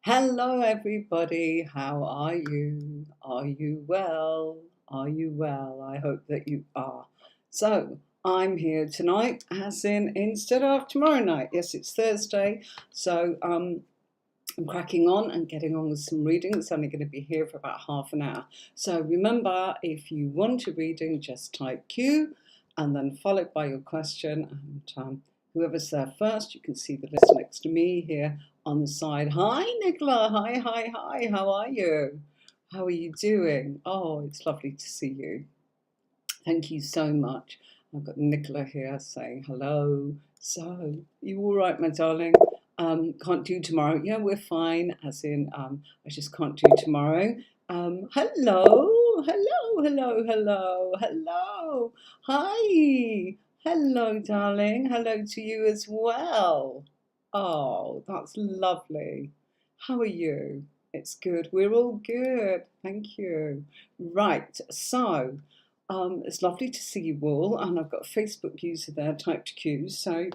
Hello, everybody. How are you? Are you well? Are you well? I hope that you are. So, I'm here tonight, as in instead of tomorrow night. Yes, it's Thursday. So, I'm cracking on and getting on with some reading. It's only going to be here for about half an hour. So, remember, if you want a reading, just type Q and then followed by your question. And whoever's there first, you can see the list next to me here on the side. Hi, Nicola. Hi, hi, hi. How are you? How are you doing? Oh, it's lovely to see you. Thank you so much. I've got Nicola here saying hello. So, you all right, my darling? Can't do tomorrow. Yeah, we're fine. As in, I just can't do tomorrow. Hello. Hi. Hello, darling. Hello to you as well. Oh, that's lovely. How are you? It's good. We're all good. Thank you. Right. So, it's lovely to see you all, and I've got a Facebook user there typed Q. So,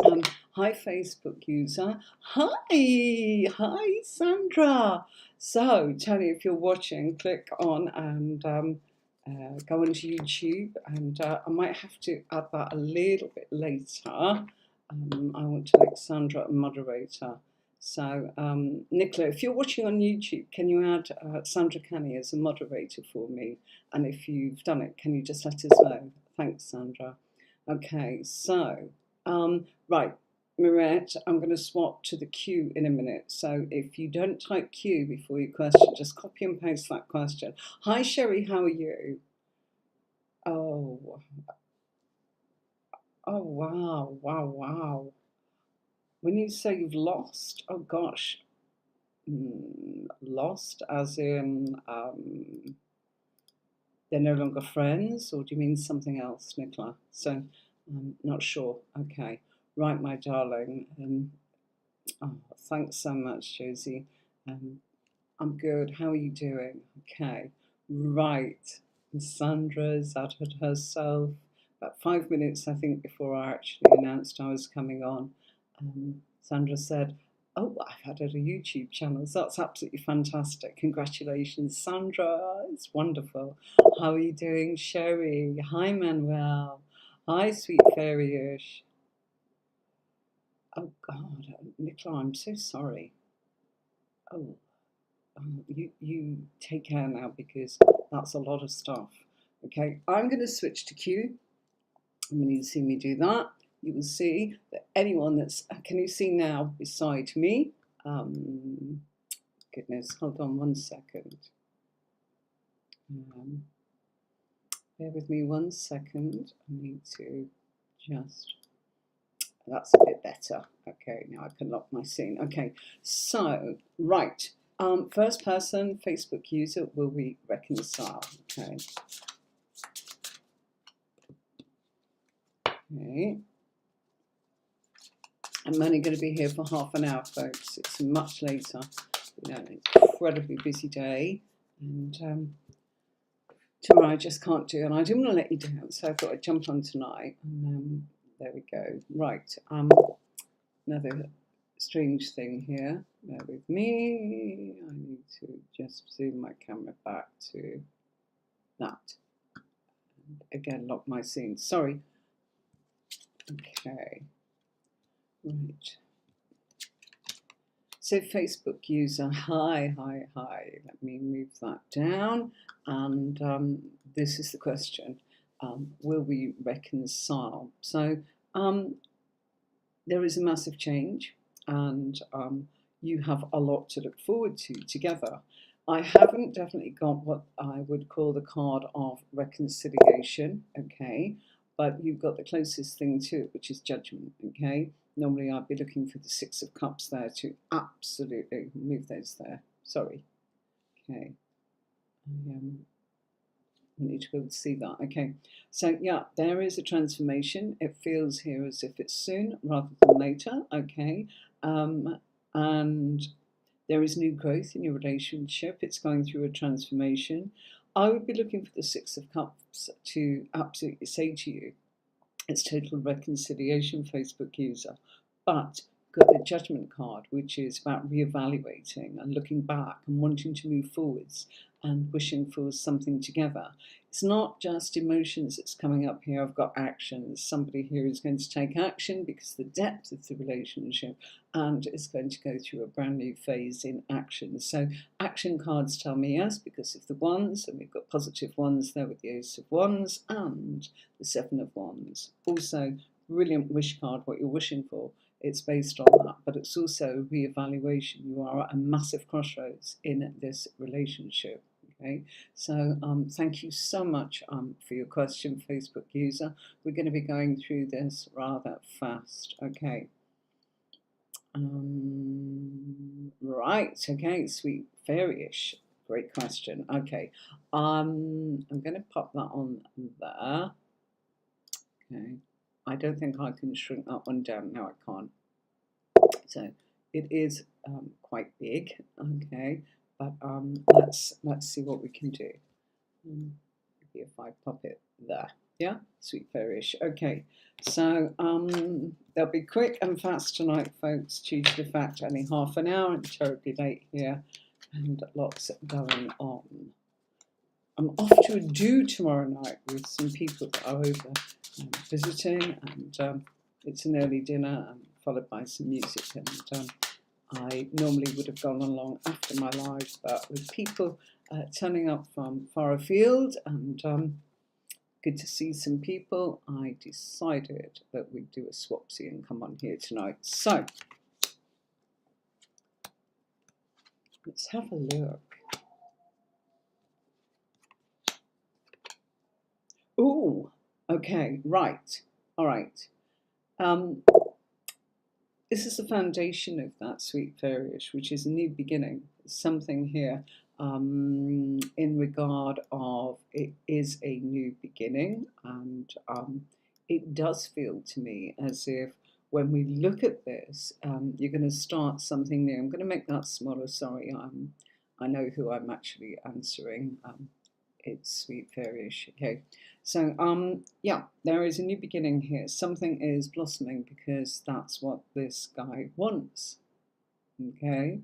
um, hi, Facebook user. Hi, Sandra. So, Tony, if you're watching, click on and go onto YouTube, and I might have to add that a little bit later. I want to make Sandra a moderator. So, Nicola, if you're watching on YouTube, can you add Sandra Canny as a moderator for me? And if you've done it, can you just let us know? Thanks, Sandra. Okay, so, right, Mirette, I'm going to swap to the Q in a minute. So if you don't type Q before your question, just copy and paste that question. Hi, Sherry, how are you? Oh, wow. When you say you've lost, oh gosh, lost as in they're no longer friends, or do you mean something else, Nicola? So I'm not sure. Okay, right, my darling. Oh, thanks so much, Josie. Um, I'm good. How are you doing? Okay, right. Sandra's uttered herself about 5 minutes, I think, before I actually announced I was coming on. Sandra said, "Oh, I've added a YouTube channel. So that's absolutely fantastic. Congratulations, Sandra. It's wonderful. How are you doing, Sherry? Hi, Manuel. Hi, sweet fairyish. Oh, God, Nicola, I'm so sorry. Oh, you take care now because that's a lot of stuff. Okay, I'm going to switch to Q. And when you see me do that, you will see that anyone that's, can you see now beside me? Goodness, hold on one second. Bear with me 1 second. I need to just, that's a bit better. Okay, now I can lock my scene. Okay, so, right. First person Facebook user will we reconcile? Okay. Okay. I'm only going to be here for half an hour, folks. It's much later. An incredibly busy day, and tomorrow I just can't do. And I didn't want to let you down, so I thought I'd jump on tonight. And there we go. Right. Another strange thing here. Bear with me. I need to just zoom my camera back to that. And again, lock my scene. Sorry. Okay. Right. So Facebook user, hi. Let me move that down. And this is the question. Will we reconcile? So there is a massive change, and you have a lot to look forward to together. I haven't definitely got what I would call the card of reconciliation, okay? But you've got the closest thing to it, which is judgment, okay? Normally I'd be looking for the Six of Cups there to absolutely move those there. Sorry. Okay. I need to be able to see that. Okay. So yeah, there is a transformation. It feels here as if it's soon rather than later. Okay. And there is new growth in your relationship. It's going through a transformation. I would be looking for the Six of Cups to absolutely say to you, it's total reconciliation, Facebook user. But got the Judgment card, which is about reevaluating and looking back and wanting to move forwards and wishing for something together. It's not just emotions that's coming up here. I've got actions. Somebody here is going to take action because the depth of the relationship and is going to go through a brand new phase in action. So action cards tell me yes because of the wands, and we've got positive ones there with the Ace of Wands and the Seven of Wands. Also, brilliant wish card, what you're wishing for. It's based on that, but it's also reevaluation. You are at a massive crossroads in this relationship. Okay, so thank you so much for your question, Facebook user. We're going to be going through this rather fast. Okay. Right. Okay. Sweet fairyish. Great question. Okay. I'm going to pop that on there. Okay. I don't think I can shrink that one down. No, I can't. So it is quite big. Okay. But let's see what we can do. Maybe if I pop it there. Yeah, sweet fairish. Okay, so they'll be quick and fast tonight, folks, due to the fact only half an hour and terribly late here and lots going on. I'm off to a do tomorrow night with some people that are over visiting, and it's an early dinner followed by some music, and I normally would have gone along after my live, but with people turning up from far afield and good to see some people, I decided that we'd do a swapsy and come on here tonight. So, let's have a look. Oh, okay, right, all right. This is the foundation of that sweet fairyish, which is a new beginning. Something here in regard of it is a new beginning, and it does feel to me as if when we look at this, you're going to start something new. I'm going to make that smaller. Sorry, I know who I'm actually answering. It's sweet fairyish. Okay, so yeah, there is a new beginning here. Something is blossoming because that's what this guy wants. Okay,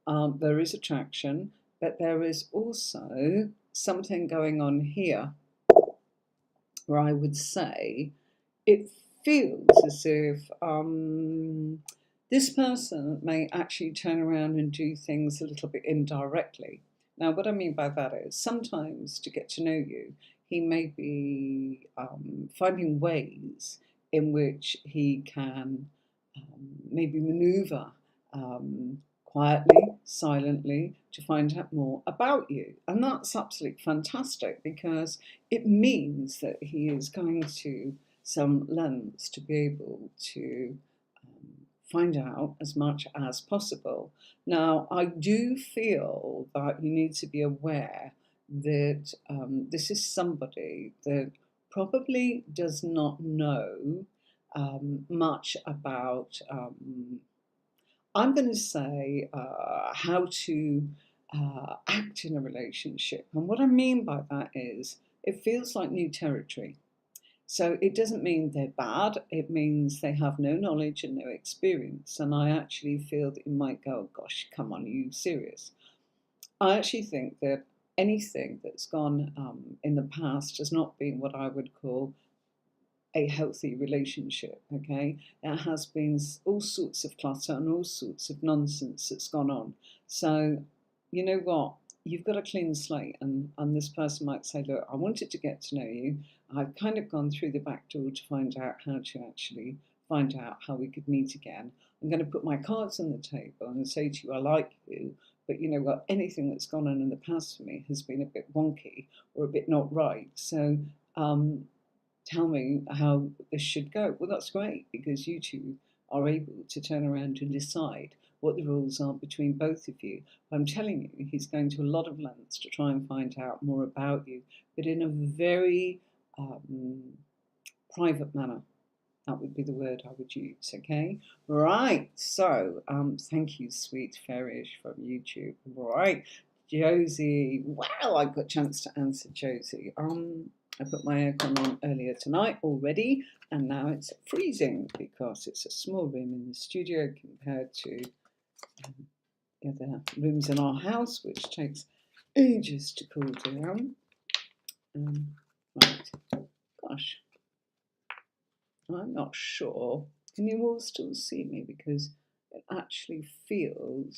there is attraction, but there is also something going on here where I would say it feels as if this person may actually turn around and do things a little bit indirectly. Now, what I mean by that is sometimes to get to know you, he may be finding ways in which he can maybe maneuver quietly, silently, to find out more about you. And that's absolutely fantastic because it means that he is going to some lengths to be able to find out as much as possible. Now, I do feel that you need to be aware that this is somebody that probably does not know much about, I'm going to say, how to act in a relationship. And what I mean by that is it feels like new territory. So it doesn't mean they're bad, it means they have no knowledge and no experience. And I actually feel that you might go, oh gosh, come on, are you serious? I actually think that anything that's gone in the past has not been what I would call a healthy relationship, okay? There has been all sorts of clutter and all sorts of nonsense that's gone on. So, you know what? You've got a clean slate, and this person might say, look, I wanted to get to know you. I've kind of gone through the back door to find out how to actually find out how we could meet again. I'm going to put my cards on the table and say to you, I like you, but you know what? Anything that's gone on in the past for me has been a bit wonky or a bit not right. So, tell me how this should go. Well, that's great because you two are able to turn around and decide what the rules are between both of you. I'm telling you, he's going to a lot of lengths to try and find out more about you, but in a very private manner. That would be the word I would use, okay? Right, so thank you, sweet fairish from YouTube. Right, Josie. Wow, I got a chance to answer Josie. I put my aircon on earlier tonight already, and now it's freezing because it's a small room in the studio compared to the other rooms in our house, which takes ages to cool down. Right, gosh, I'm not sure. Can you all still see me? Because it actually feels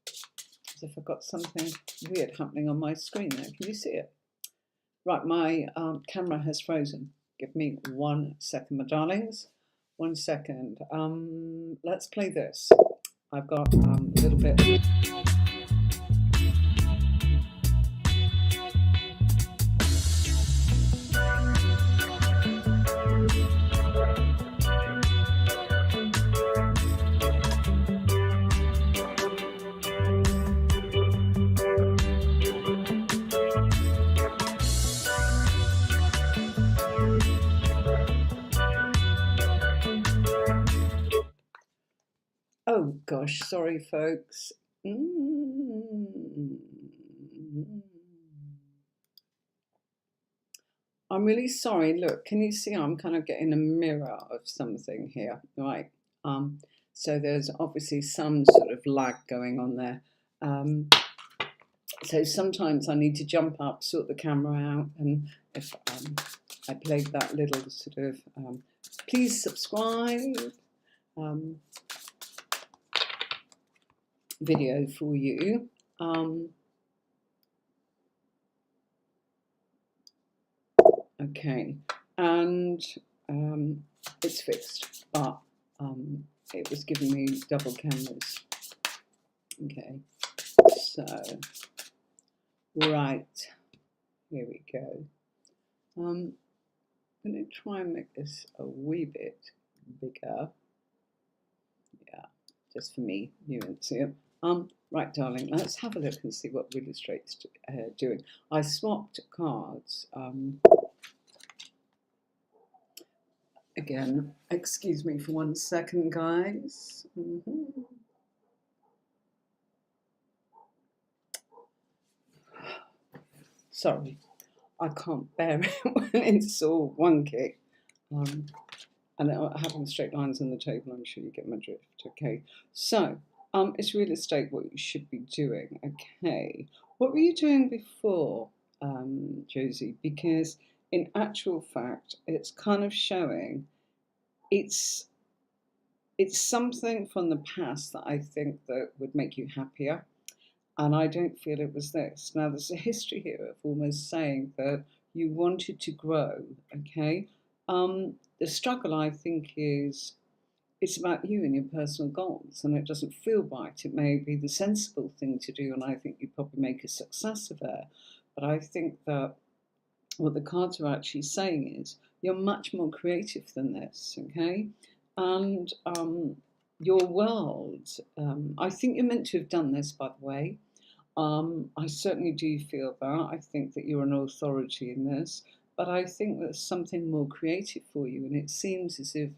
as if I've got something weird happening on my screen there. Can you see it? Right, my camera has frozen. Give me 1 second, my darlings. 1 second. Let's play this. I've got a little bit. Oh gosh, sorry folks. I'm really sorry. Look, can you see I'm kind of getting a mirror of something here, right? So there's obviously some sort of lag going on there. So sometimes I need to jump up, sort the camera out, and if I played that little sort of please subscribe video for you. Okay, and it's fixed, but it was giving me double cameras. Okay, so right, here we go. I'm going to try and make this a wee bit bigger. Yeah, just for me, you won't see it. Right, darling, let's have a look and see what Real Estrate's doing. I swapped cards. Again, excuse me for 1 second, guys. Sorry, I can't bear it when it's all wonky. And having straight lines on the table, I'm sure you get my drift. Okay, so it's Real Estate what you should be doing. Okay, what were you doing before, Josie? Because in actual fact, it's kind of showing it's something from the past that I think that would make you happier. And I don't feel it was this. Now, there's a history here of almost saying that you wanted to grow, okay? The struggle, I think, is it's about you and your personal goals, and it doesn't feel right. It may be the sensible thing to do, and I think you probably make a success of it. But I think that what the cards are actually saying is you're much more creative than this, okay? And your world, I think you're meant to have done this, by the way. I certainly do feel that. I think that you're an authority in this, but I think there's something more creative for you. And it seems as if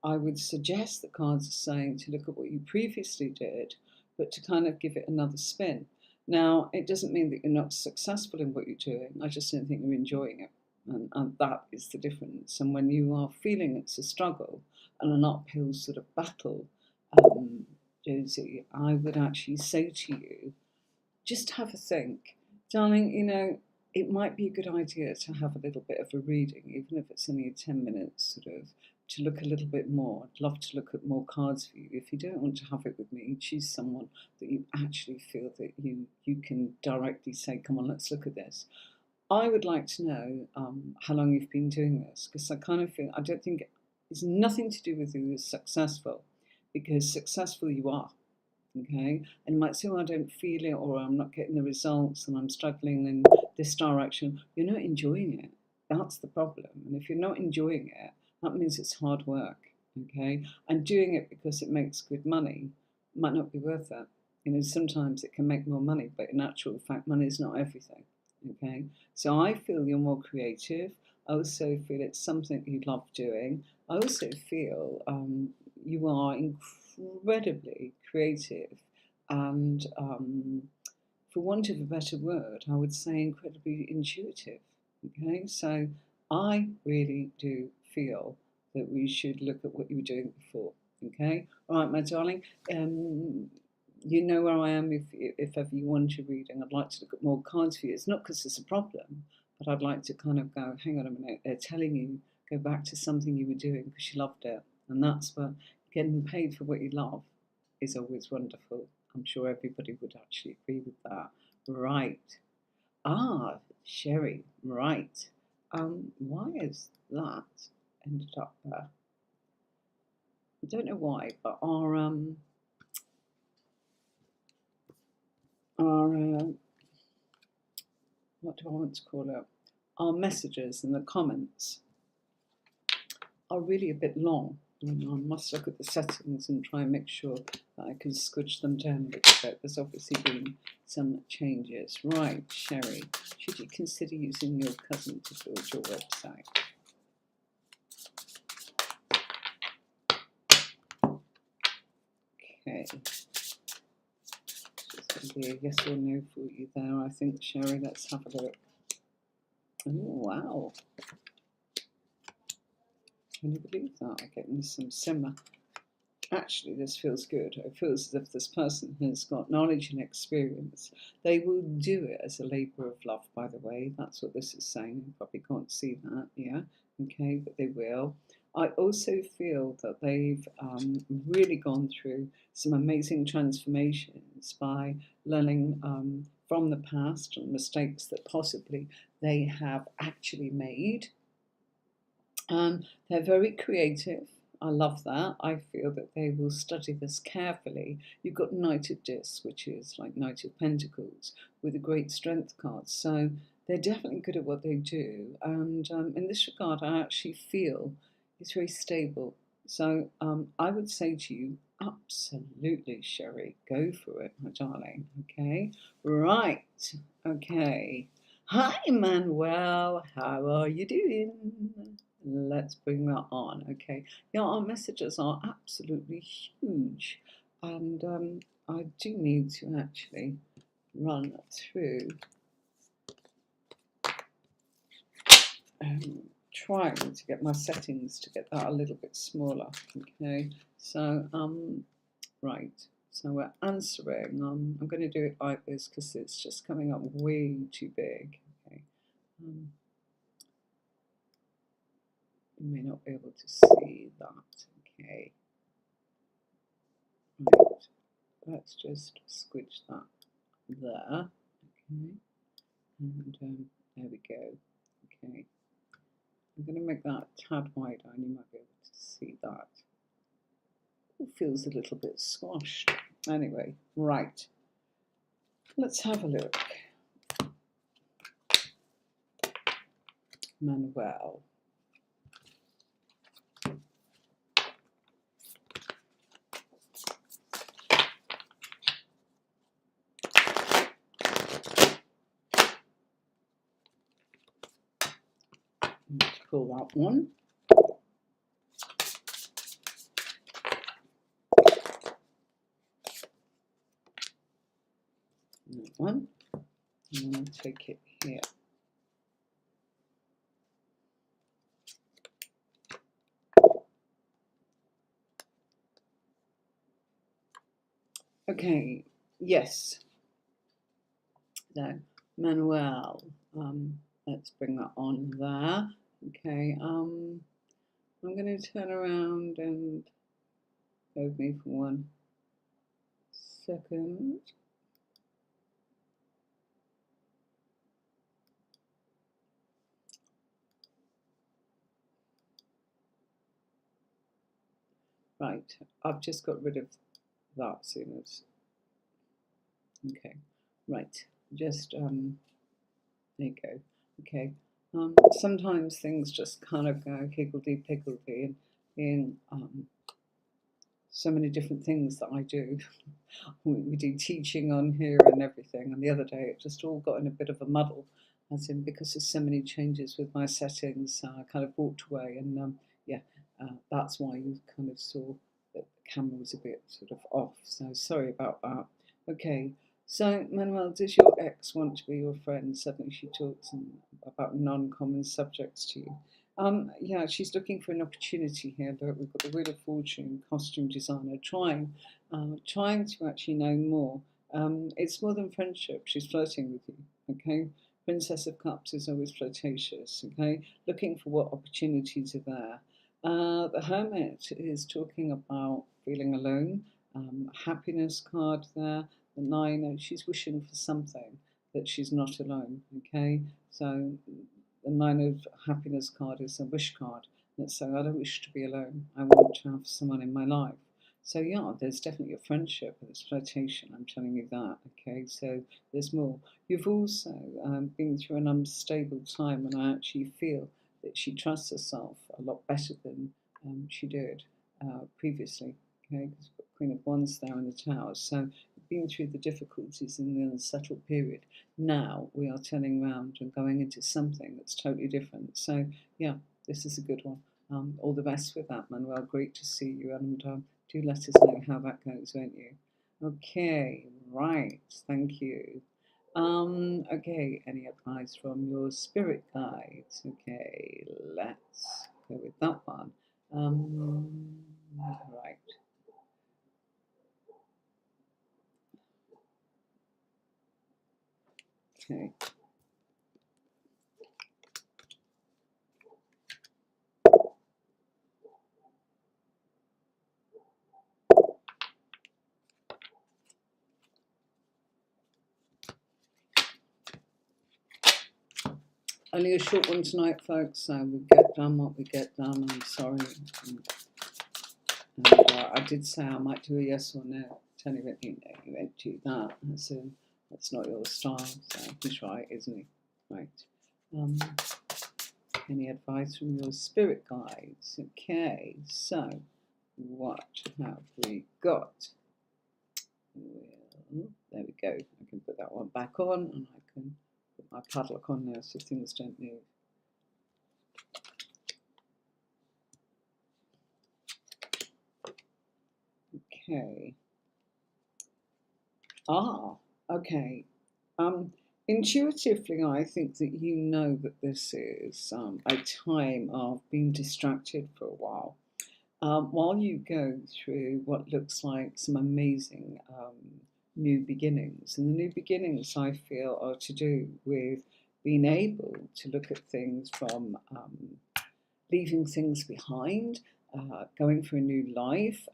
I would suggest the cards are saying to look at what you previously did, but to kind of give it another spin. Now, it doesn't mean that you're not successful in what you're doing. I just don't think you're enjoying it. And that is the difference. And when you are feeling it's a struggle and an uphill sort of battle, Josie, I would actually say to you, just have a think. Darling, you know, it might be a good idea to have a little bit of a reading, even if it's only 10 minutes, sort of, to look a little bit more. I'd love to look at more cards for you. If you don't want to have it with me, choose someone that you actually feel that you can directly say, come on, let's look at this. I would like to know how long you've been doing this, because I kind of feel, I don't think it's nothing to do with you as successful, because successful you are. Okay, and you might say, well, I don't feel it, or I'm not getting the results and I'm struggling in this direction. You're not enjoying it. That's the problem. And if you're not enjoying it, that means it's hard work. Okay, and doing it because it makes good money might not be worth it. You know, sometimes it can make more money, but in actual fact, money is not everything. Okay, so I feel you're more creative. I also feel it's something you love doing. I also feel you are incredibly creative and, for want of a better word, I would say incredibly intuitive. Okay, so I really do feel that we should look at what you were doing before. Okay, all right, my darling. You know where I am if ever you want your reading. I'd like to look at more cards for you. It's not because it's a problem, but I'd like to kind of go, hang on a minute, they're telling you, go back to something you were doing because you loved it. And that's what getting paid for what you love is always wonderful. I'm sure everybody would actually agree with that. Right. Ah, Sherry, right. Why is that ended up there? I don't know why, but our what do I want to call it? Our messages in the comments are really a bit long. And I must look at the settings and try and make sure that I can squidge them down a little bit. There's obviously been some changes. Right, Sherry, should you consider using your cousin to build your website? Okay. Just going to be a yes or no for you there, I think, Sherry. Let's have a look. Oh, wow. Can you believe that? I'm getting some simmer. Actually, this feels good. It feels as if this person has got knowledge and experience. They will do it as a labour of love, by the way. That's what this is saying. You probably can't see that, yeah? Okay, but they will. I also feel that they've really gone through some amazing transformations by learning from the past and mistakes that possibly they have actually made. They're very creative. I love that. I feel that they will study this carefully. You've got Knight of Discs, which is like Knight of Pentacles, with a great strength card. So they're definitely good at what they do. And in this regard, I actually feel it's very stable. So I would say to you, absolutely, Sherry, go for it, my darling. Okay, right. Okay. Hi, Manuel. How are you doing? Let's bring that on. Okay. Yeah, our messages are absolutely huge. And I do need to actually run through trying to get my settings to get that a little bit smaller. Okay. So, right. So we're answering. I'm going to do it like this because it's just coming up way too big. Okay. You may not be able to see that. Okay. Right. Let's just squidge that there. Okay. And there we go. Okay. I'm going to make that a tad wider and you might be able to see that. It feels a little bit squashed. Anyway, right. Let's have a look. Manuel. Let's pull that one. That one. And then I'll take it here. Okay, yes. So, Manuel, let's bring that on there. Okay, I'm going to turn around and go with me for 1 second. Right, I've just got rid of that soon as. Okay, right, just there you go. Okay, sometimes things just kind of go higgledy-piggledy in so many different things that I do. We do teaching on here and everything, and the other day it just all got in a bit of a muddle, as in because there's so many changes with my settings, I kind of walked away, and yeah, that's why you kind of saw that the camera was a bit sort of off, so sorry about that. Okay, so Manuel, does your ex want to be your friend? Suddenly she talks about non-common subjects to you. Yeah, she's looking for an opportunity here. But we've got the Wheel of Fortune, costume designer, trying to actually know more. It's more than friendship. She's flirting with you. Okay, Princess of Cups is always flirtatious. Okay, looking for what opportunities are there. The Hermit is talking about feeling alone. Happiness card there. The Nine, she's wishing for something that she's not alone. Okay, so the Nine of Happiness card is a wish card. That's saying, I don't wish to be alone. I want to have someone in my life. So yeah, there's definitely a friendship, there's flirtation, I'm telling you that, okay? So there's more. You've also been through an unstable time, and I actually feel that she trusts herself a lot better than she did previously, okay? Because we've got Queen of Wands there in the Tower. So been through the difficulties in the unsettled period. Now we are turning around and going into something that's totally different. So yeah, this is a good one. All the best with that, Manuel. Great to see you, and do let us know how that goes, won't you? Okay, right. Thank you. Okay, any advice from your spirit guides? Okay, let's go with that one. Right. Okay. Only a short one tonight, folks. So we get done what we get done. I'm sorry. I did say I might do a yes or no. Tony went, you know, you won't do that. That's not your style. So he's right, isn't he? Right. Um, any advice from your spirit guides? Okay, so what have we got? Well, there we go. I can put that one back on, and I can put my padlock on now so things don't move. Okay. Okay. Intuitively, I think that you know that this is a time of being distracted for a while you go through what looks like some amazing new beginnings. And the new beginnings, I feel, are to do with being able to look at things from leaving things behind, going for a new life.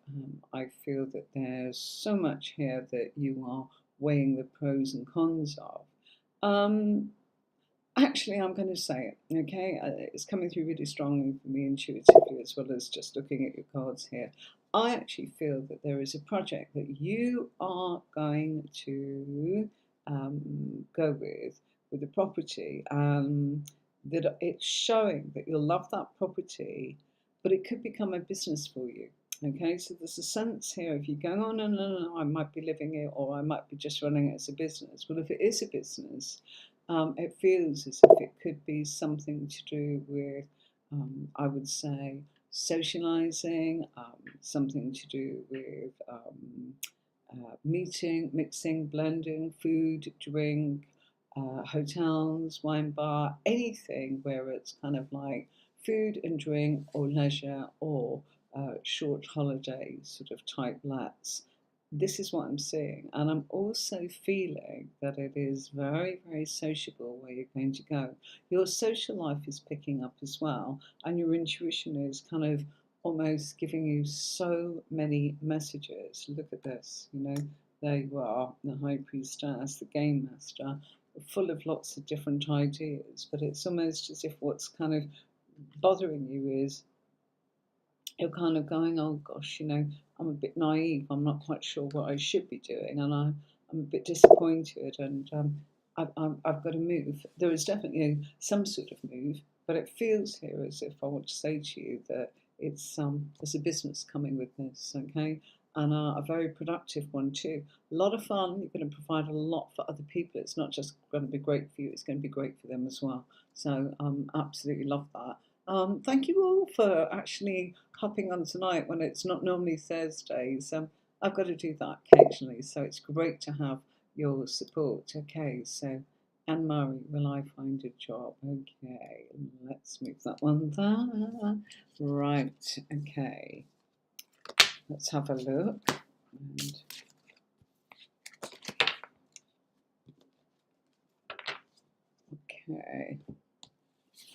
I feel that there's so much here that you are weighing the pros and cons of. Um, Actually, I'm going to say it, okay? It's coming through really strongly for me intuitively, as well as just looking at your cards here. I actually feel that there is a project that you are going to go with the property, that it's showing that you'll love that property, but it could become a business for you. Okay, so there's a sense here of you going, oh, no, no, no, I might be living it, or I might be just running it as a business. Well, if it is a business, it feels as if it could be something to do with, I would say, socializing, something to do with meeting, mixing, blending, food, drink, hotels, wine bar, anything where it's kind of like food and drink or leisure or short holiday sort of type lets. This is what I'm seeing, and I'm also feeling that it is very, very sociable where you're going to go. Your social life is picking up as well, and your intuition is kind of almost giving you so many messages. Look at this, you know, there you are, the High Priestess, the Game Master, full of lots of different ideas, but it's almost as if what's kind of bothering you is you're kind of going, oh gosh, you know, I'm a bit naive. I'm not quite sure what I should be doing, and I'm a bit disappointed, and I've got to move. There is definitely some sort of move, but it feels here as if I want to say to you that it's there's a business coming with this, okay, and a very productive one too. A lot of fun. You're going to provide a lot for other people. It's not just going to be great for you; it's going to be great for them as well. So absolutely love that. Thank you all for actually hopping on tonight when it's not normally Thursdays. I've got to do that occasionally, so it's great to have your support. Okay, so Anne-Marie, will I find a job? Okay, let's move that one there. Right, okay. Let's have a look. And okay,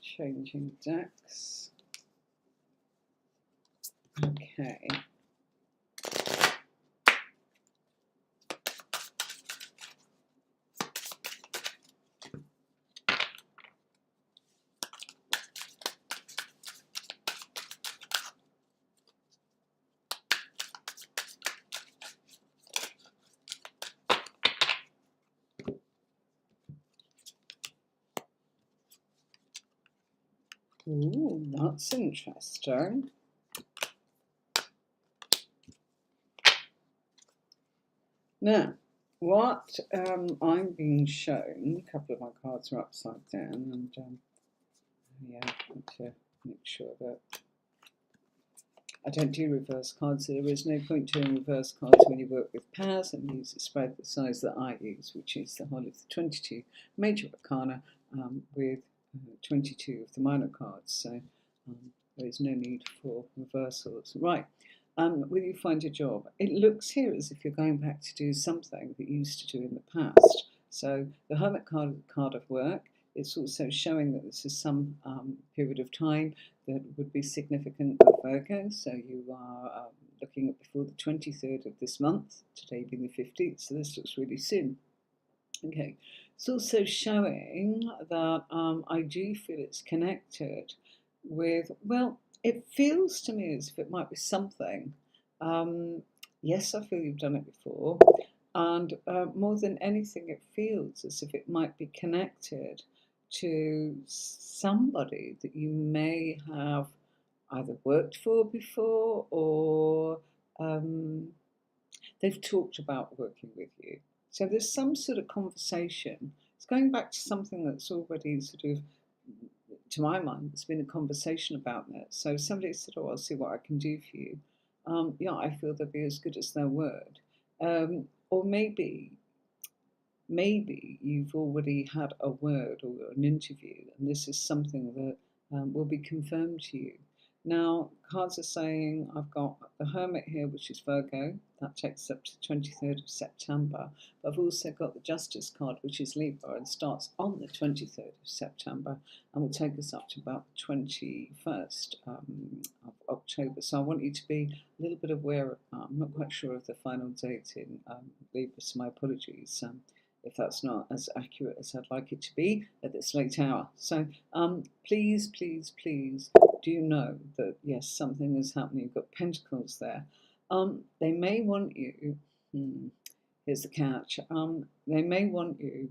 changing decks. Okay. Ooh, that's interesting. Now, what I'm being shown, a couple of my cards are upside down, and yeah, I want to make sure that I don't do reverse cards. So there is no point doing reverse cards when you work with pairs, and use a spread the size that I use, which is the whole of the 22 major arcana with 22 of the minor cards. So there is no need for reversals. Right. Will you find a job? It looks here as if you're going back to do something that you used to do in the past. So the Hermit card of work. It's also showing that this is some period of time that would be significant for Virgo. So you are looking at before the 23rd of this month, today being the 15th. So this looks really soon. Okay. It's also showing that I do feel it's connected with, well, it feels to me as if it might be something. Yes, I feel you've done it before. And more than anything, it feels as if it might be connected to somebody that you may have either worked for before or they've talked about working with you. So there's some sort of conversation. It's going back to something that's already sort of, to my mind, there's been a conversation about that. So somebody said, "Oh, I'll see what I can do for you." Yeah, I feel they'll be as good as their word. Or maybe you've already had a word or an interview, and this is something that will be confirmed to you. Now, cards are saying I've got the Hermit here, which is Virgo. That takes us up to the 23rd of September. But I've also got the Justice card, which is Libra, and starts on the 23rd of September and will take us up to about the 21st of October. So I want you to be a little bit aware of that. I'm not quite sure of the final date in Libra, so my apologies. If that's not as accurate as I'd like it to be at this late hour. So please, please, please do know that, yes, something is happening. You've got Pentacles there. They may want you, here's the catch, they may want you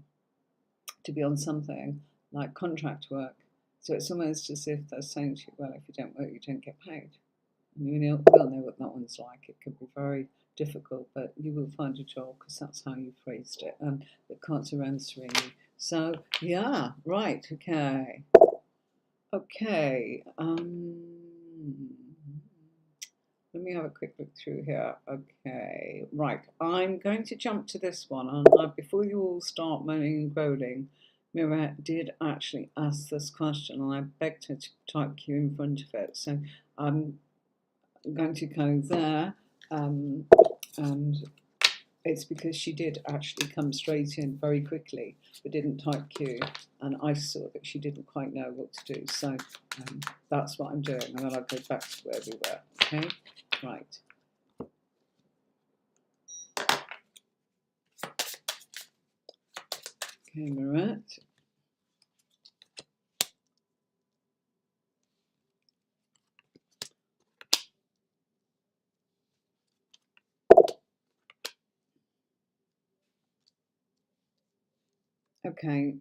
to be on something like contract work. So it's almost as if they're saying to you, well, if you don't work, you don't get paid. And you will know what that one's like. It could be very difficult, but you will find a job because that's how you phrased it. And the cards are answering you. So, yeah, right, okay. Okay. Let me have a quick look through here. Okay, right. I'm going to jump to this one. And before you all start moaning and groaning, Mirette did actually ask this question, and I begged her to type Q in front of it. So I'm going to go there, and it's because she did actually come straight in very quickly, but didn't type Q, and I saw that she didn't quite know what to do. So that's what I'm doing, and then I'll go back to where we were. Okay, right. Okay, Mirette. Okay,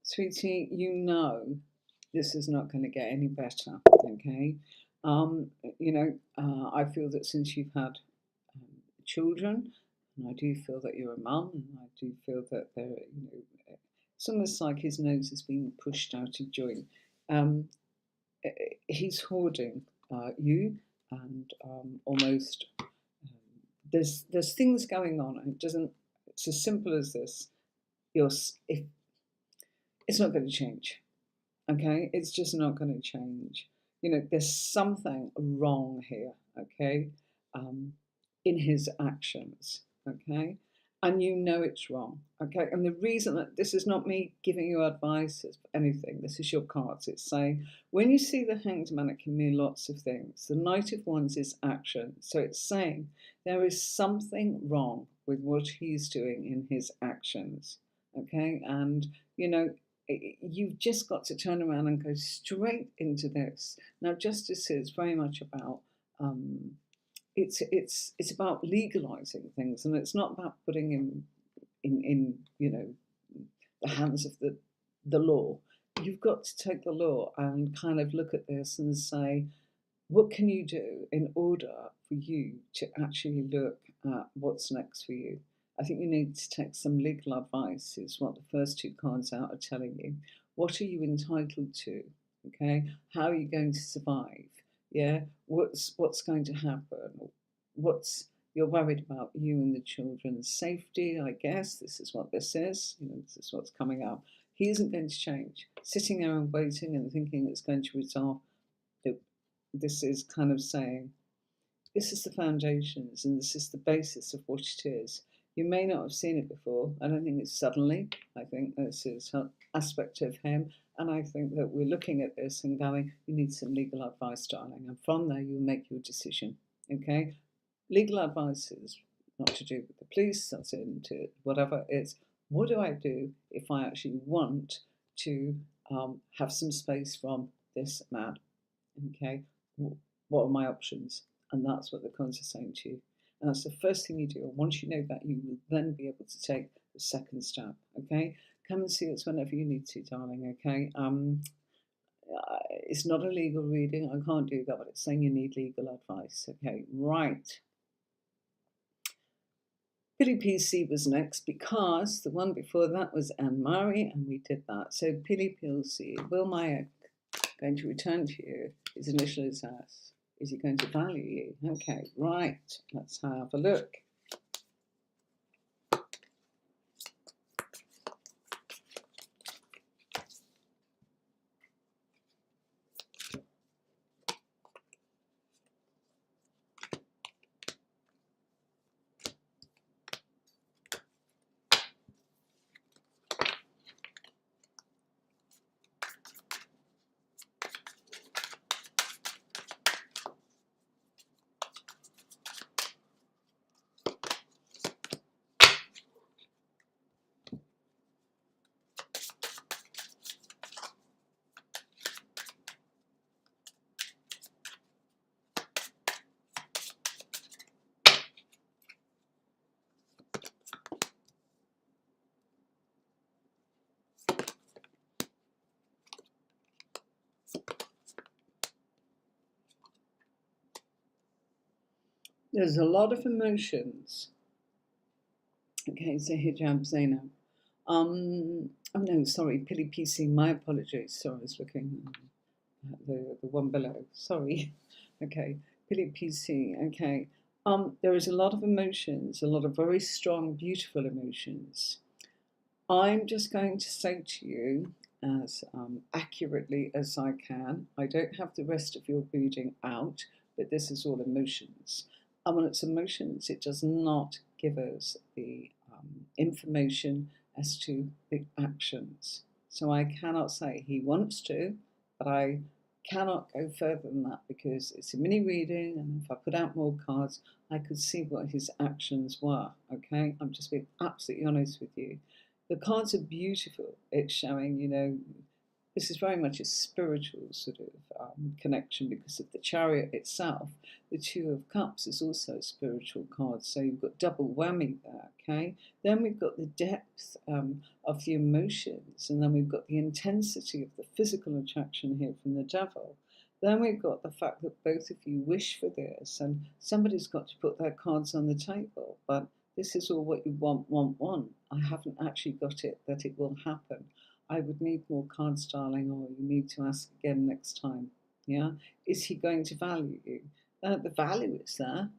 sweetie, you know this is not going to get any better. Okay, you know, I feel that since you've had children, and I do feel that you're a mum, and I do feel that there, you know, it's almost like his nose is being pushed out of joint. Um, he's hoarding you, and almost there's things going on, and it doesn't. It's as simple as this. You're if it's not going to change. Okay, it's just not going to change. You know, there's something wrong here. Okay, um, in his actions. Okay, and you know it's wrong. Okay, and the reason that this is not me giving you advice or anything, this is your cards. It's saying when you see the Hanged Man, it can mean lots of things. The Knight of Wands is action, so it's saying there is something wrong with what he's doing in his actions. Okay, and you know you've just got to turn around and go straight into this. Now, justice is very much about um, it's about legalizing things, and it's not about putting in you know the hands of the law. You've got to take the law and kind of look at this and say, what can you do in order for you to actually look at what's next for you? I think you need to take some legal advice, is what the first two cards out are telling you. What are you entitled to? Okay, how are you going to survive? Yeah, what's going to happen? What's you're worried about you and the children's safety, I guess. This is what this is. You know, this is what's coming up. He isn't going to change. Sitting there and waiting and thinking it's going to resolve. This is kind of saying this is the foundations and this is the basis of what it is. You may not have seen it before. I don't think it's suddenly. I think this is an aspect of him. And I think that we're looking at this and going, you need some legal advice, darling. And from there, you'll make your decision. Okay? Legal advice is not to do with the police, that's into whatever. It's what do I do if I actually want to have some space from this man? Okay, what are my options? And that's what the cards are saying to you. And that's the first thing you do. And once you know that, you will then be able to take the second step. Okay, come and see us whenever you need to, darling. Okay, it's not a legal reading. I can't do that, but it's saying you need legal advice. Okay, right. Pili PC was next because the one before that was Anne Marie, and we did that. So Pili PC, will Maya going to return to you? His initial is S. Is he going to value you? Okay, right. Let's have a look. There's a lot of emotions. Okay, so hijab Zainab. Oh no, sorry, Pili PC, my apologies. Sorry, I was looking at the one below. Sorry. Okay, Pili PC, okay. There is a lot of emotions, a lot of very strong, beautiful emotions. I'm just going to say to you as accurately as I can. I don't have the rest of your reading out, but this is all emotions. And when it's emotions, it does not give us the information as to the actions. So I cannot say he wants to, but I cannot go further than that because it's a mini reading, and if I put out more cards, I could see what his actions were. Okay, I'm just being absolutely honest with you. The cards are beautiful. It's showing, you know, this is very much a spiritual sort of connection because of the chariot itself. The Two of Cups is also a spiritual card, so you've got double whammy there, okay? Then we've got the depth of the emotions, and then we've got the intensity of the physical attraction here from the Devil. Then we've got the fact that both of you wish for this, and somebody's got to put their cards on the table, but this is all what you want. I haven't actually got it that it will happen. I would need more cards, darling, or you need to ask again next time. Yeah? Is he going to value you? The value is there.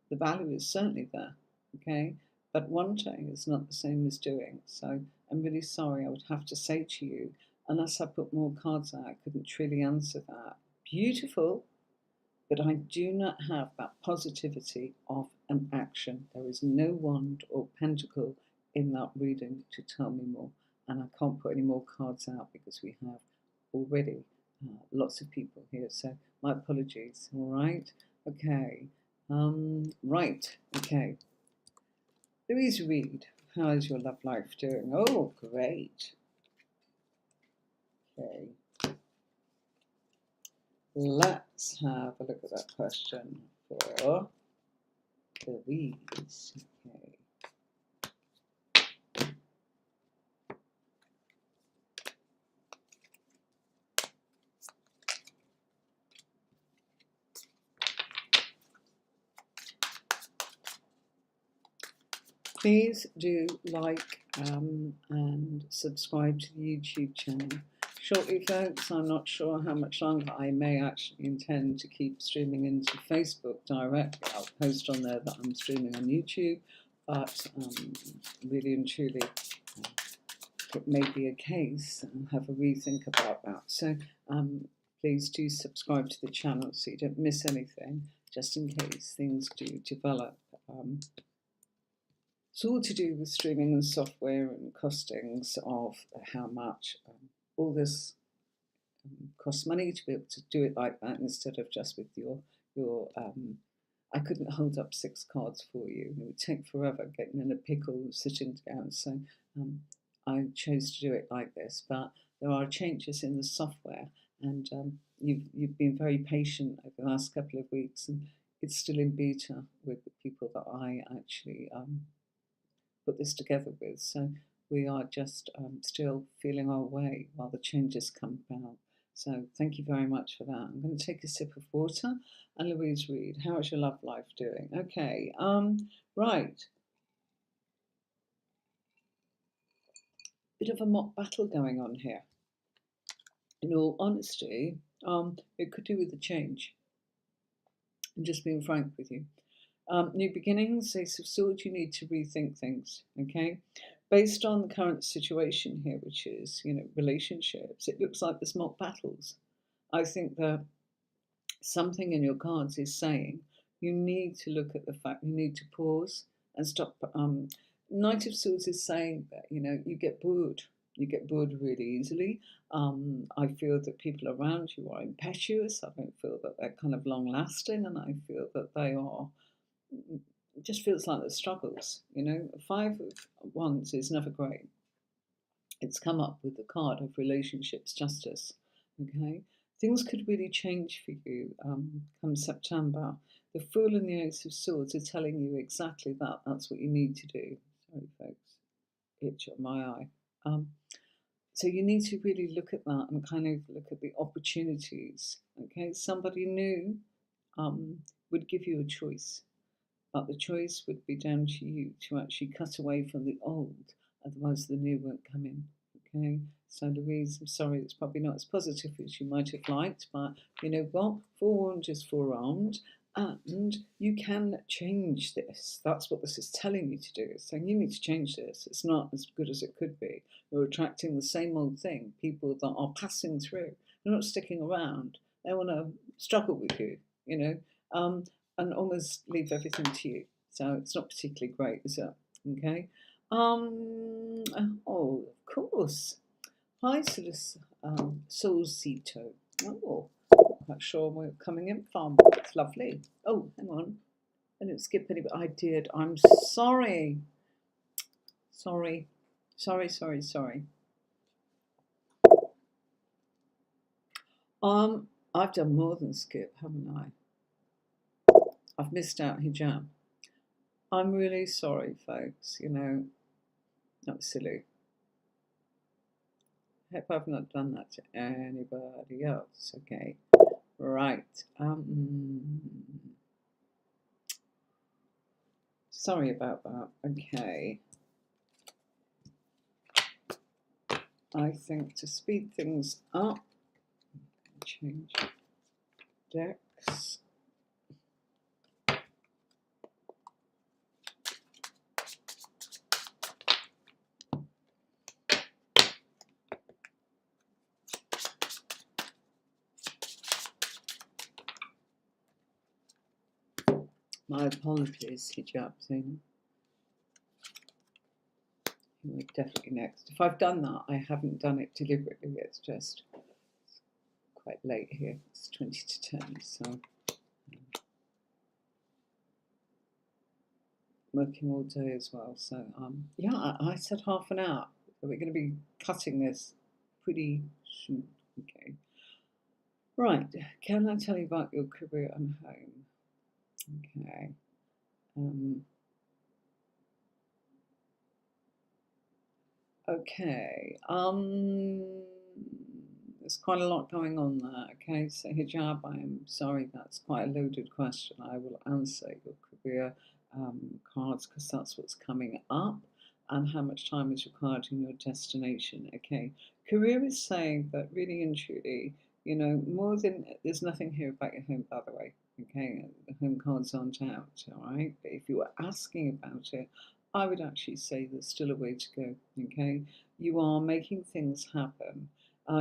The value is certainly there. Okay? But wanting is not the same as doing. So I'm really sorry. I would have to say to you, unless I put more cards out, I couldn't truly answer that. Beautiful, but I do not have that positivity of an action. There is no wand or pentacle in that reading to tell me more. And I can't put any more cards out because we have already lots of people here. So my apologies. All right. Okay. Right. Okay. Louise Reed, how is your love life doing? Oh, great. Okay. Let's have a look at that question for Louise. Okay. Please do like and subscribe to the YouTube channel. Shortly, folks, I'm not sure how much longer I may actually intend to keep streaming into Facebook directly. I'll post on there that I'm streaming on YouTube, but really and truly, it may be a case and have a rethink about that. So please do subscribe to the channel so you don't miss anything, just in case things do develop. It's all to do with streaming and software and costings of how much all this costs money to be able to do it like that instead of just with your I couldn't hold up 6 cards for you. It would take forever getting in a pickle sitting down. So I chose to do it like this. But there are changes in the software, and you've been very patient over the last couple of weeks, and it's still in beta with the people that I actually put this together with. So we are just still feeling our way while the changes come about. So thank you very much for that. I'm going to take a sip of water. And Louise Reed, how is your love life doing? Okay, right. Bit of a mock battle going on here. In all honesty, it could do with the change. I'm just being frank with you. New beginnings, Ace of Swords, you need to rethink things, okay? Based on the current situation here, which is, relationships, it looks like there's mock battles. I think that something in your cards is saying you need to look at the fact, you need to pause and stop. Knight of Swords is saying that, you get bored. You get bored really easily. I feel that people around you are impetuous. I don't feel that they're kind of long lasting, and I feel that they are. It just feels like there's struggles. 5 of Wands is never great. It's come up with the card of relationships justice. Okay, things could really change for you come September. The Fool and the Ace of Swords are telling you exactly that. That's what you need to do. Sorry, folks, itch on my eye. So you need to really look at that and kind of look at the opportunities. Okay, somebody new would give you a choice, but the choice would be down to you to actually cut away from the old, otherwise the new won't come in. Okay, so Louise, I'm sorry, it's probably not as positive as you might have liked, but you know what? Forewarned is forearmed, and you can change this. That's what this is telling you to do. It's saying you need to change this. It's not as good as it could be. You're attracting the same old thing. People that are passing through. They're not sticking around. They want to struggle with you, and almost leave everything to you. So it's not particularly great, is it? Okay. Oh, of course. Hi, Solcito. Oh, not sure we're coming in from. It's lovely. Oh, hang on. I didn't skip any, but I did. I'm sorry. Sorry. Sorry. I've done more than skip, haven't I? I've missed out hijab. I'm really sorry, folks. Not silly. Hope I've not done that to anybody else. Okay, right. Sorry about that. Okay. I think to speed things up, change decks. My apologies, hijab thing. You're definitely next. If I've done that, I haven't done it deliberately. It's just quite late here. It's 20 to 10, so working all day as well. So yeah, I said half an hour. We're going to be cutting this pretty soon. Okay. Right. Can I tell you about your career and home? Okay. Okay. There's quite a lot going on there. Okay, so hijab, I am sorry, that's quite a loaded question. I will answer your career cards because that's what's coming up, and how much time is required in your destination. Okay, career is saying that really and truly, you know, more than there's nothing here about your home, by the way. Okay, the home cards aren't out. All right, but if you were asking about it, I would actually say there's still a way to go. Okay, you are making things happen.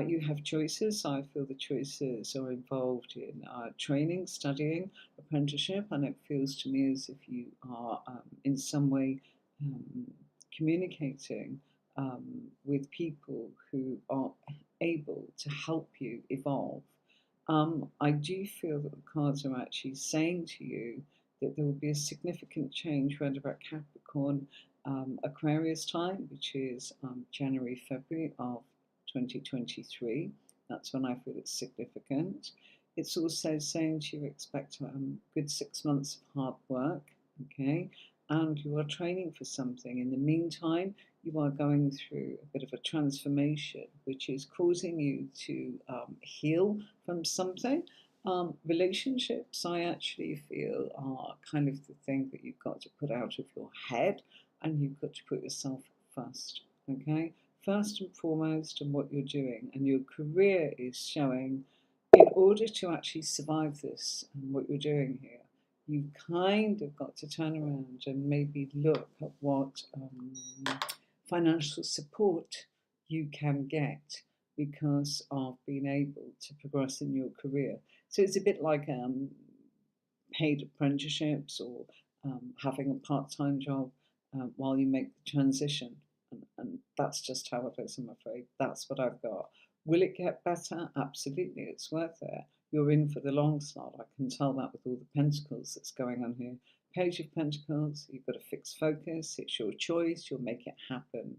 You have choices. I feel the choices are involved in training, studying, apprenticeship, and it feels to me as if you are in some way um, communicating with people who are able to help you evolve. I do feel that the cards are actually saying to you that there will be a significant change around about Capricorn, Aquarius time, which is January, February of 2023. That's when I feel it's significant. It's also saying to you expect a good 6 months of hard work, okay? And you are training for something. In the meantime, you are going through a bit of a transformation, which is causing you to heal from something. Relationships, I actually feel, are kind of the thing that you've got to put out of your head, and you've got to put yourself first, okay? First and foremost in what you're doing, and your career is showing in order to actually survive this and what you're doing here, you've kind of got to turn around and maybe look at what financial support you can get because of being able to progress in your career. So it's a bit like paid apprenticeships or having a part-time job while you make the transition. And that's just how it is, I'm afraid. That's what I've got. Will it get better? Absolutely, it's worth it. You're in for the long start. I can tell that with all the pentacles that's going on here. Page of Pentacles, you've got a fixed focus. It's your choice. You'll make it happen.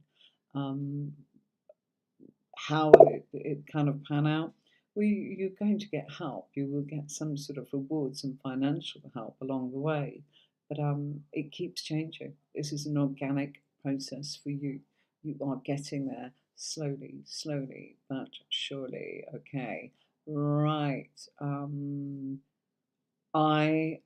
How will it kind of pan out? Well, you're going to get help. You will get some sort of rewards and financial help along the way. But it keeps changing. This is an organic process for you. You are getting there slowly, slowly, but surely. Okay, right. I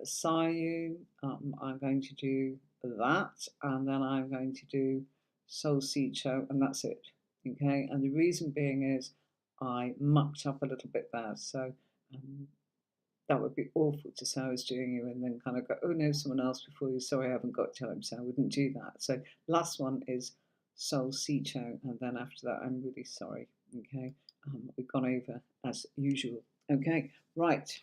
saw you. I'm going to do that, and then I'm going to do Soul Seed Show, and that's it. Okay, and the reason being is I mucked up a little bit there, so that would be awful to say I was doing you and then kind of go, oh no, someone else before you. Sorry, I haven't got time, so I wouldn't do that. So last one is Soul Seed Show, and then after that, I'm really sorry. Okay, we've gone over as usual. Okay, right.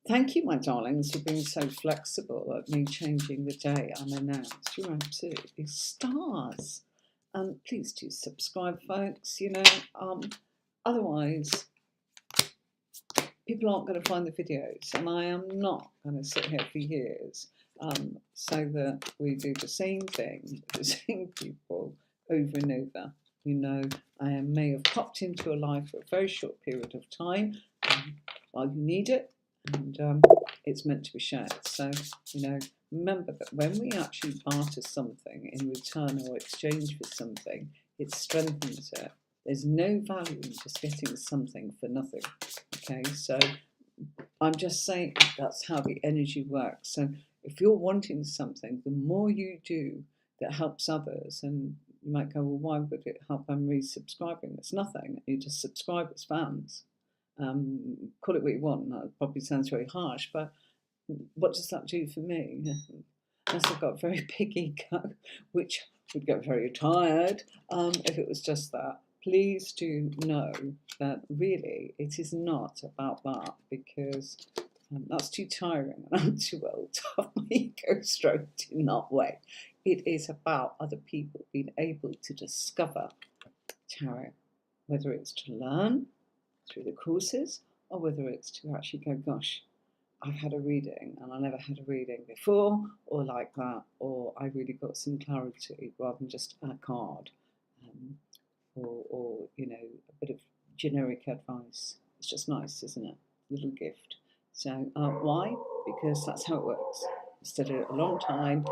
Thank you, my darlings, for being so flexible at me changing the day unannounced. You're absolutely stars. Please do subscribe, folks. You know, otherwise people aren't going to find the videos, and I am not going to sit here for years so that we do the same thing with the same people over and over. You know, I may have popped into your life for a very short period of time while you need it, and it's meant to be shared. So, you know, remember that when we actually barter something in return or exchange for something, it strengthens it. There's no value in just getting something for nothing. Okay, so I'm just saying that's how the energy works. So if you're wanting something, the more you do that helps others, and you might go, well, why would it help them resubscribing? It's nothing. You just subscribe as fans. Call it what you want. That probably sounds very harsh, but what does that do for me? Unless I've got a very big ego, which would get very tired if it was just that. Please do know that really it is not about that, because That's too tiring, and I'm too old to have my ego stroked in that way. It is about other people being able to discover tarot, whether it's to learn through the courses or whether it's to actually go, gosh, I've had a reading and I never had a reading before, or like that, or I really got some clarity rather than just a card, um, or a bit of generic advice. It's just nice, isn't it? Little gift. So why? Because that's how it works. I studied it a long time.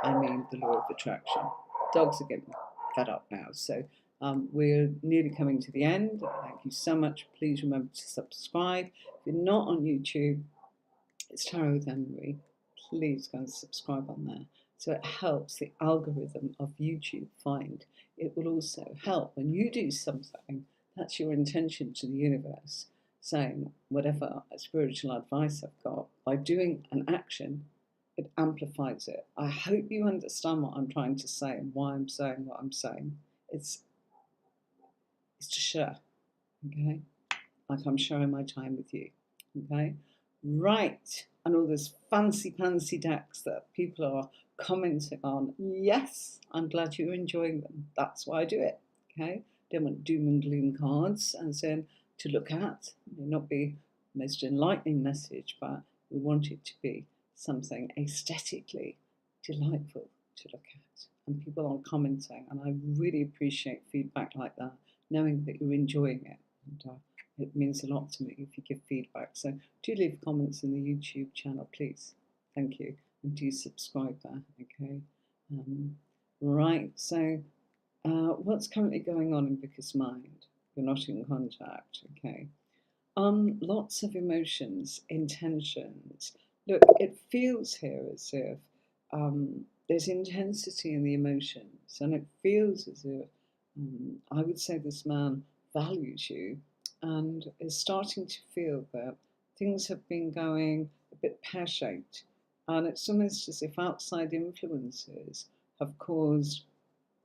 I mean the law of attraction. Dogs are getting fed up now, so we're nearly coming to the end. Thank you so much. Please remember to subscribe. If you're not on YouTube, it's Tarot with Emery. Please go and subscribe on there. So it helps the algorithm of YouTube find. It will also help when you do something, that's your intention to the universe, saying whatever spiritual advice I've got, by doing an action, it amplifies it. I hope you understand what I'm trying to say and why I'm saying what I'm saying. It's to share, okay? Like I'm sharing my time with you, okay? Right, and all those fancy decks that people are commenting on. Yes, I'm glad you're enjoying them. That's why I do it, okay? Don't want doom and gloom cards and saying to look at. It may not be the most enlightening message, but we want it to be something aesthetically delightful to look at. And people are commenting, and I really appreciate feedback like that, knowing that you're enjoying it. And it means a lot to me if you give feedback. So do leave comments in the YouTube channel, please. Thank you. And do subscribe there, okay? Right, so what's currently going on in Vicar's mind? You're not in contact, okay? Lots of emotions, intentions. Look, it feels here as if there's intensity in the emotions, and it feels as if I would say this man values you and is starting to feel that things have been going a bit pear-shaped, and it's almost as if outside influences have caused,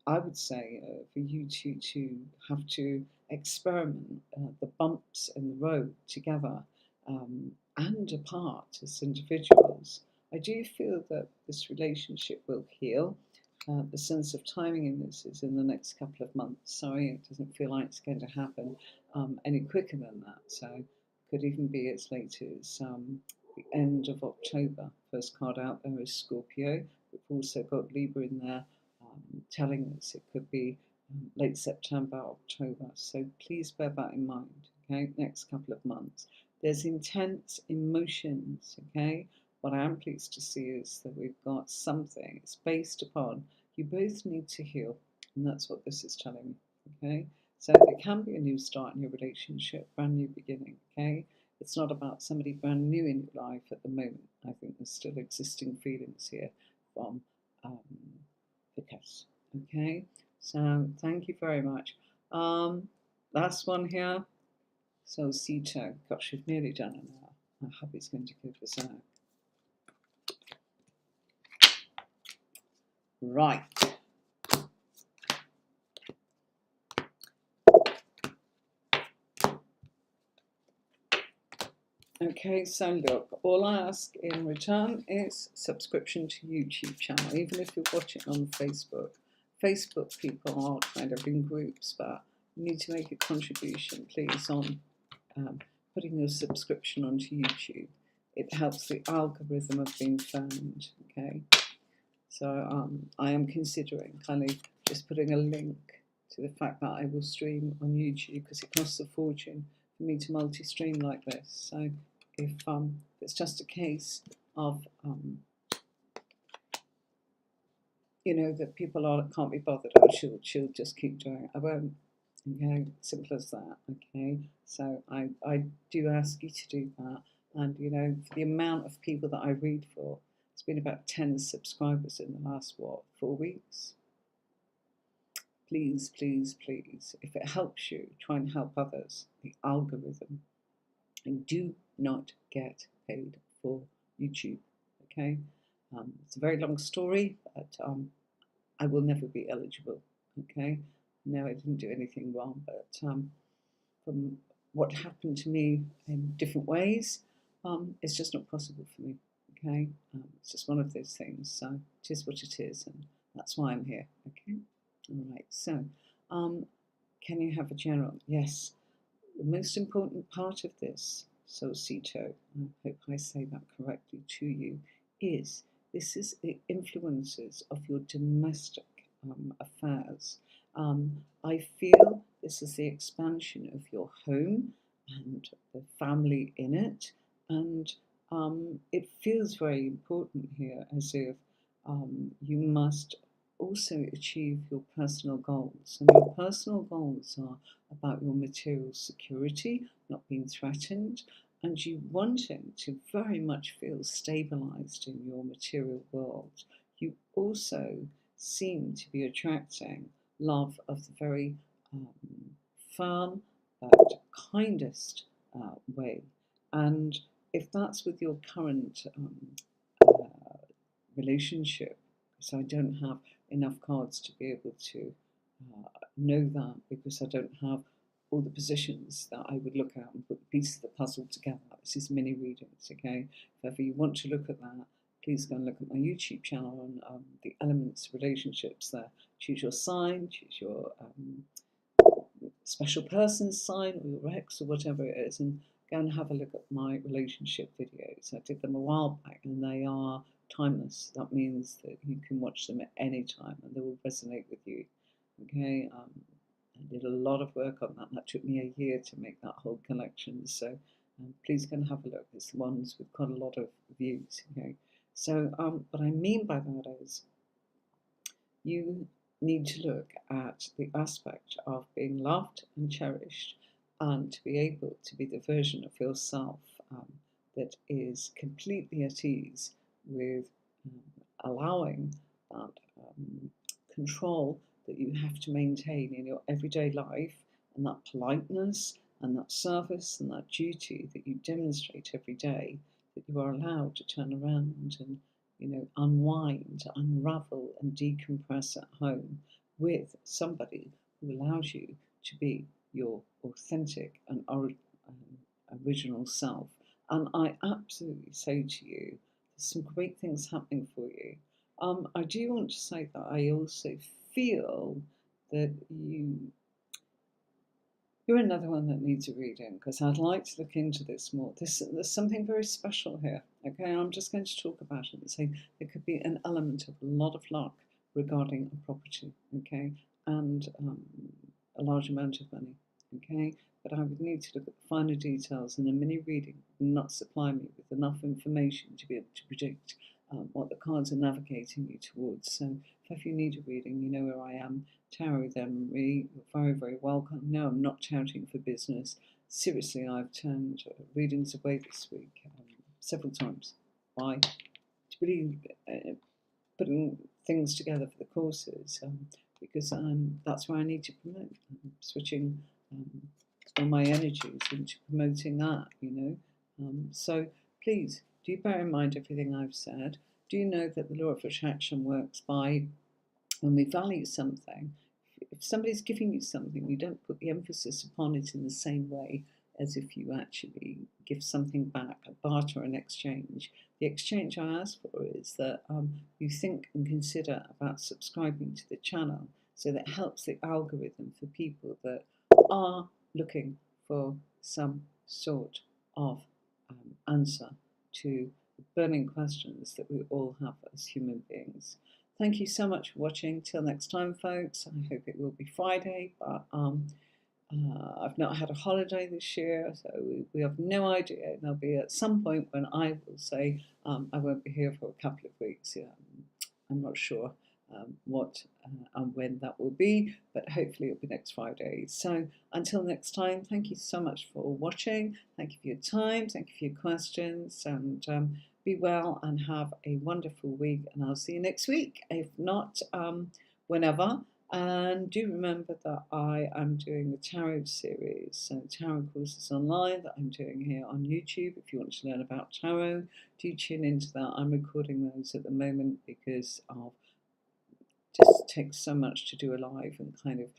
I would say, for you to have to experiment the bumps in the road together and apart as individuals. I do feel that this relationship will heal. The sense of timing in this is in the next couple of months. Sorry, it doesn't feel like it's going to happen any quicker than that. So it could even be as late as the end of October. First card out there is Scorpio. We've also got Libra in there telling us it could be late September, October. So please bear that in mind, okay? Next couple of months. There's intense emotions, okay? What I am pleased to see is that we've got something. It's based upon you both need to heal, and that's what this is telling me, okay? So it can be a new start in your relationship, brand new beginning, okay? It's not about somebody brand new in your life at the moment. I think there's still existing feelings here from Vikas, okay? So thank you very much. Last one here. So Sita, gosh, we've nearly done an hour. My hubby's going to give this out. Right. Okay, so look, all I ask in return is subscription to YouTube channel, even if you're watching on Facebook. Facebook people are kind of in groups, but you need to make a contribution, please, on putting your subscription onto YouTube. It helps the algorithm of being found, okay? So I am considering kind of just putting a link to the fact that I will stream on YouTube, because it costs a fortune for me to multi-stream like this. So if it's just a case of that people can't be bothered, she'll just keep doing it. I won't. Okay, simple as that. Okay, so I do ask you to do that, and for the amount of people that I read for, it's been about 10 subscribers in the last 4 weeks. Please, please, please, if it helps you, try and help others. The algorithm, and do not get paid for YouTube. Okay, it's a very long story, but I will never be eligible. Okay, no, I didn't do anything wrong, but from what happened to me in different ways, It's just not possible for me. Okay, it's just one of those things. So it is what it is, and that's why I'm here. Okay, all right. So, can you have a general? Yes. The most important part of this, Solcito, I hope I say that correctly to you, is this is the influences of your domestic affairs. I feel this is the expansion of your home and the family in it, and it feels very important here, as if you must also achieve your personal goals. And your personal goals are about your material security, not being threatened, and you wanting to very much feel stabilized in your material world. You also seem to be attracting love of the very um, firm but kindest way. And if that's with your current relationship, so I don't have enough cards to be able to know that, because I don't have all the positions that I would look at and put the pieces of the puzzle together. This is mini readings, okay? If ever you want to look at that, please go and look at my YouTube channel on the elements, relationships there. Choose your sign, choose your special person sign or your ex or whatever it is, and go and have a look at my relationship videos. I did them a while back and they are timeless. That means that you can watch them at any time and they will resonate with you. Okay, I did a lot of work on that. That took me a year to make that whole collection. So please go and have a look. It's the ones with quite a lot of views. Okay, so what I mean by that is you need to look at the aspect of being loved and cherished, and to be able to be the version of yourself that is completely at ease with allowing that control that you have to maintain in your everyday life, and that politeness and that service and that duty that you demonstrate every day, that you are allowed to turn around and unwind, unravel, and decompress at home with somebody who allows you to be your authentic and original self. And I absolutely say to you, there's some great things happening for you. I do want to say that I also feel that you're another one that needs a reading, because I'd like to look into this more. There's something very special here. Okay, I'm just going to talk about it and say there could be an element of a lot of luck regarding a property. Okay, and a large amount of money. Okay, but I would need to look at the finer details, and a mini reading would not supply me with enough information to be able to predict what the cards are navigating you towards. So if you need a reading, you know where I am. Tarot then, Marie, you're very, very welcome. No, I'm not touting for business. Seriously, I've turned readings away this week several times. Why? To really putting things together for the courses, because that's where I need to promote. I'm switching all my energies into promoting that, So please, do bear in mind everything I've said. Do you know that the law of attraction works by when we value something? If somebody's giving you something, you don't put the emphasis upon it in the same way as if you actually give something back, a barter, an exchange. The exchange I ask for is that you think and consider about subscribing to the channel, so that helps the algorithm for people that are looking for some sort of answer to the burning questions that we all have as human beings. Thank you so much for watching. Till next time, folks. I hope it will be Friday, but I've not had a holiday this year, so we have no idea. There'll be at some point when I will say I won't be here for a couple of weeks. I'm not sure what and when that will be, but hopefully it'll be next Friday. So until next time, thank you so much for watching. Thank you for your time. Thank you for your questions, and be well and have a wonderful week. And I'll see you next week, if not whenever. And do remember that I am doing the tarot series, so tarot courses online that I'm doing here on YouTube. If you want to learn about tarot, do tune into that. I'm recording those at the moment because of just takes so much to do a live and kind of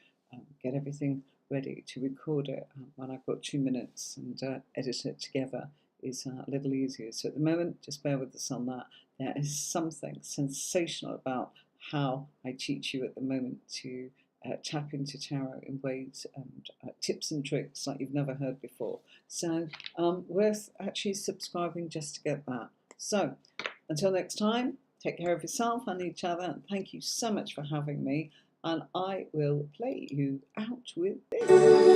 get everything ready to record it when I've got 2 minutes and edit it together. is a little easier. So at the moment, just bear with us on that. There is something sensational about how I teach you at the moment to tap into tarot in ways and tips and tricks like you've never heard before. So worth actually subscribing just to get that. So until next time, take care of yourself and each other. And thank you so much for having me. And I will play you out with this.